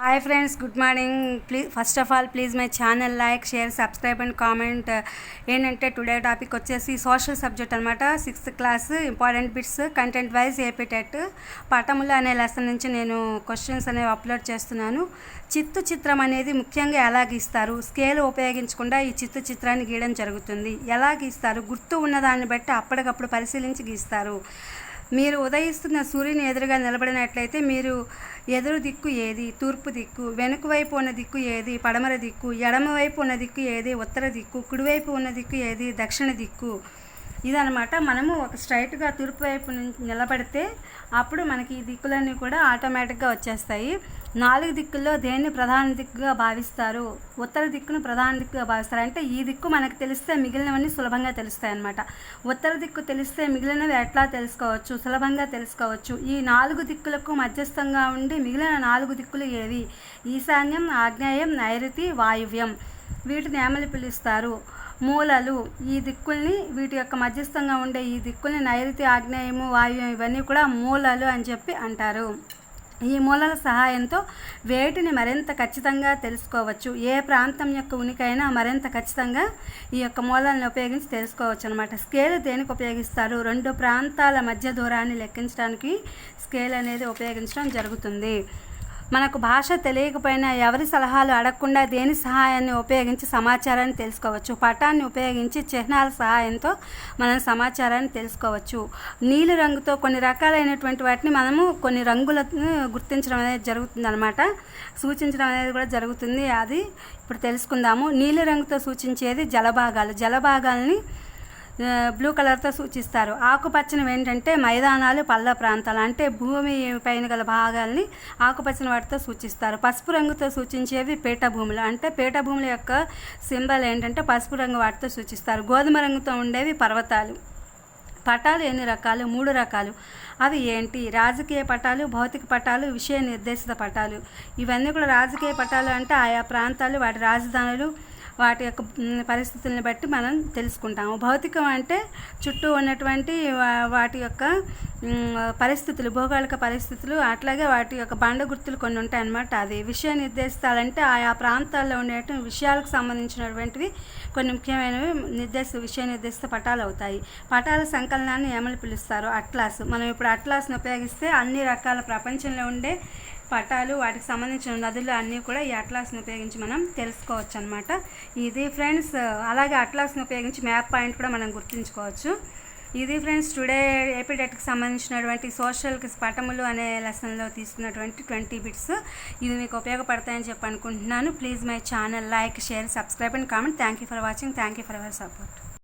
Hi friends, good morning. Please first of all please my channel like, share, subscribe and comment. ఏంటంటే today topic వచ్చేసి social subject అనమాట. 6th class important bits content wise AP TET పాఠములు అనే lesson నుంచి నేను questions అనేవి upload చేస్తున్నాను. చిత్రం అనేది ముఖ్యంగా ఎలా గీస్తారు? స్కేల్ ఉపయోగించకుండా ఈ చిత్రాన్ని గీయడం జరుగుతుంది. ఎలా గీస్తారు? గుర్తు ఉన్నదాన్ని బట్టి అప్పటికప్పుడు పరిశీలించి గీస్తారు. మీరు ఉదయిస్తున్న సూర్యుని ఎదురుగా నిలబడినట్లయితే మీరు ఎదురు దిక్కు ఏది? తూర్పు దిక్కు. వెనుక వైపు ఉన్న దిక్కు ఏది? పడమర దిక్కు. ఎడమ వైపు ఉన్న దిక్కు ఏది? ఉత్తర దిక్కు. కుడివైపు ఉన్న దిక్కు ఏది? దక్షిణ దిక్కు. ఇదనమాట. మనము ఒక స్ట్రైట్గా తూర్పు వైపు నుంచి నిలబడితే అప్పుడు మనకి ఈ దిక్కులన్నీ కూడా ఆటోమేటిక్గా వచ్చేస్తాయి. 4 దిక్కుల్లో దేన్ని ప్రధాన దిక్కుగా భావిస్తారు? ఉత్తర దిక్కును ప్రధాన దిక్కుగా భావిస్తారు. అంటే ఈ దిక్కు మనకు తెలిస్తే మిగిలినవన్నీ సులభంగా తెలుస్తాయి అన్నమాట. ఉత్తర దిక్కు తెలిస్తే మిగిలినవి ఎట్లా తెలుసుకోవచ్చు? సులభంగా తెలుసుకోవచ్చు. ఈ 4 దిక్కులకు మధ్యస్థంగా ఉండి మిగిలిన 4 దిక్కులు ఏవి? ఈశాన్యం, ఆగ్నేయం, నైరుతి, వాయువ్యం. వీటిని ఏమని పిలుస్తారు? మూలలు. ఈ దిక్కుల్ని, వీటి యొక్క మధ్యస్థంగా ఉండే ఈ దిక్కుల్ని నైరుతి, ఆగ్నేయము, వాయువ్యం ఇవన్నీ కూడా మూలలు అని చెప్పి అంటారు. ఈ మూలల సహాయంతో వేటిని మరింత ఖచ్చితంగా తెలుసుకోవచ్చు. ఏ ప్రాంతం యొక్క ఉనికైనా మరింత ఖచ్చితంగా ఈ యొక్క మూలాలను ఉపయోగించి తెలుసుకోవచ్చు అనమాట. స్కేల్ దేనికి ఉపయోగిస్తారు? 2 ప్రాంతాల మధ్య దూరాన్ని లెక్కించడానికి స్కేల్ అనేది ఉపయోగించడం జరుగుతుంది. మనకు భాష తెలియకపోయినా ఎవరి సలహాలు అడగకుండా దేని సహాయాన్ని ఉపయోగించి సమాచారాన్ని తెలుసుకోవచ్చు. పటాన్ని ఉపయోగించి చిహ్నాల సహాయంతో మనం సమాచారాన్ని తెలుసుకోవచ్చు. నీలి రంగుతో కొన్ని రకాలైనటువంటి వాటిని మనము కొన్ని రంగులను గుర్తించడం అనేది జరుగుతుంది అనమాట. సూచించడం అనేది కూడా జరుగుతుంది. అది ఇప్పుడు తెలుసుకుందాము. నీలి రంగుతో సూచించేది జలభాగాలని బ్లూ కలర్తో సూచిస్తారు. ఆకుపచ్చని ఏంటంటే మైదానాలు, పల్ల ప్రాంతాలు, అంటే భూమి పైన గల భాగాల్ని ఆకుపచ్చని వాటితో సూచిస్తారు. పసుపు రంగుతో సూచించేవి పీఠభూములు, అంటే పీఠభూముల యొక్క సింబల్ ఏంటంటే పసుపు రంగు వాటితో సూచిస్తారు. గోధుమ రంగుతో ఉండేవి పర్వతాలు. పటాలు ఎన్ని రకాలు? 3 రకాలు. అవి ఏంటి? రాజకీయ పటాలు, భౌతిక పటాలు, విషయ నిర్దేశిత పటాలు. ఇవన్నీ కూడా రాజకీయ పటాలు అంటే ఆయా ప్రాంతాలు, వాటి రాజధానులు, వాటి యొక్క పరిస్థితులను బట్టి మనం తెలుసుకుంటాము. భౌతికం అంటే చుట్టూ ఉన్నటువంటి వాటి యొక్క పరిస్థితులు, భౌగోళిక పరిస్థితులు, అట్లాగే వాటి యొక్క బండ గుర్తులు కొన్ని ఉంటాయన్నమాట. అది విషయ నిర్దేశితాలంటే ఆయా ప్రాంతాల్లో ఉండేటువంటి విషయాలకు సంబంధించినటువంటివి కొన్ని ముఖ్యమైనవి విషయ నిర్దేశిత పటాలు అవుతాయి. పటాల సంకలనాన్ని ఏమని పిలుస్తారు? అట్లాస్. మనం ఇప్పుడు అట్లాస్ని ఉపయోగిస్తే అన్ని రకాల ప్రపంచంలో ఉండే పటాలు, వాటికి సంబంధించిన నదులు అన్నీ కూడా ఈ అట్లాస్ని ఉపయోగించి మనం తెలుసుకోవచ్చు అనమాట. ఇది ఫ్రెండ్స్. అలాగే అట్లాస్ని ఉపయోగించి మ్యాప్ పాయింట్ కూడా మనం గుర్తుంచుకోవచ్చు. ఇది ఫ్రెండ్స్ టుడే ఏపీ టెట్కి సంబంధించినటువంటి సోషల్కి పటములు అనే లెసన్లో తీసుకున్నటువంటి 20 బిట్స్. ఇవి మీకు ఉపయోగపడతాయని చెప్పి అనుకుంటున్నాను. Please my channel like, share, subscribe and comment. Thank you for watching. Thank you for our support.